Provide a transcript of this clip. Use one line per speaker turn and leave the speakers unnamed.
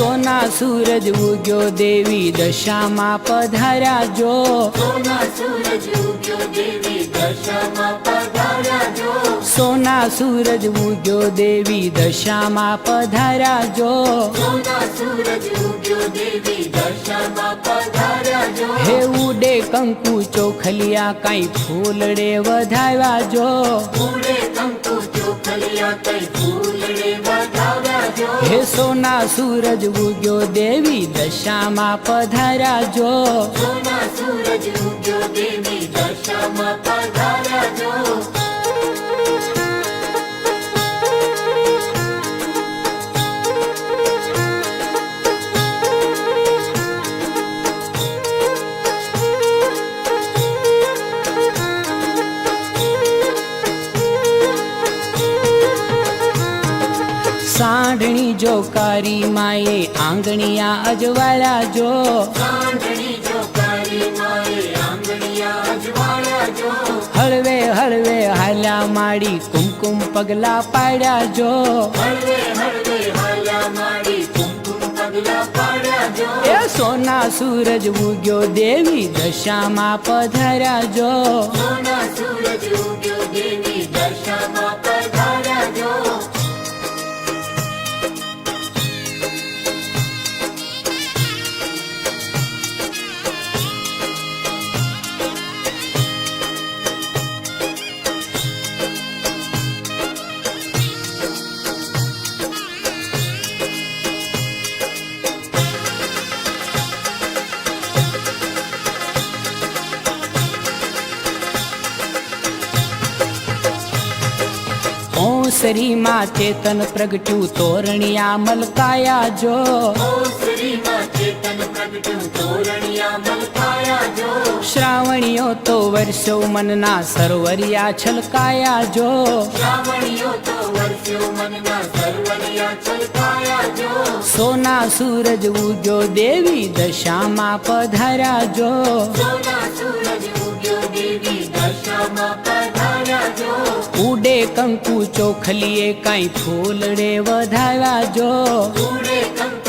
સોના સૂરજ ઉગ્યો દેવી દશામાં પધાર્યા જો
સોના સૂરજ ઉગ્યો દેવી દશામાં પધાર્યા જો
સોના સૂરજ ઉગ્યો દેવી દશામાં પધાર્યા જો
સોના સૂરજ ઉગ્યો દેવી દશામાં પધાર્યા જો
હે ઉડે કંકુ ચોખલિયા કાંઈ ફૂલડે વધાવ્યા જો
ઉડે કંકુ ચોખલિયા કઈ ફૂલડે વધાવ્યા જો
હે સોના સૂરજ ઉગ્યો દેવી દશામાં પધાર્યા જો
સોના સૂરજ ઉગ્યો દેવી દશામાં પધાર્યા જો
સાંઢણી જો કારી માએ આંગણિયા અજવાળ્યા જો
સાંઢણી જો કાળી માએ આંગણિયા અજવાળ્યા જો
હળવે હળવે હાલ્યા માડી કુમકુમ પગલા પાડ્યા જો
હળવે હળવે હાલ્યા માડી કુમકુમ પગલા પાડ્યા જો
એ સોના સૂરજ ઉગ્યો દેવી દશામાં પધાર્યા જો
સોના સૂરજ ઉગ્યો દેવી દશામાં પધાર્યા જો
ઓસરીમાં ચેતન પ્રગટ્યું તોરણિયા મલકાયા જો
ઓસરીમાં ચેતન પ્રગટ્યું તોરણિયા મલકાયા જો
શ્રાવણીઓ તો વર્ષો મનના સરોવરિયા છલકાયા જો
શ્રાવણીઓ તો વર્ષો મનના સરોવરિયા છલકાયા જો
સોના સૂરજ ઉગ્યો દેવી દશામાં પધાર્યા જો
સોના સૂરજ ઉગ્યો દેવી દશામાં પધાર્યા જો
ઉડે કંકુ ચોખલીએ કાંઈ ફૂલડે વધાવ્યા જો
ઉડે કંકુ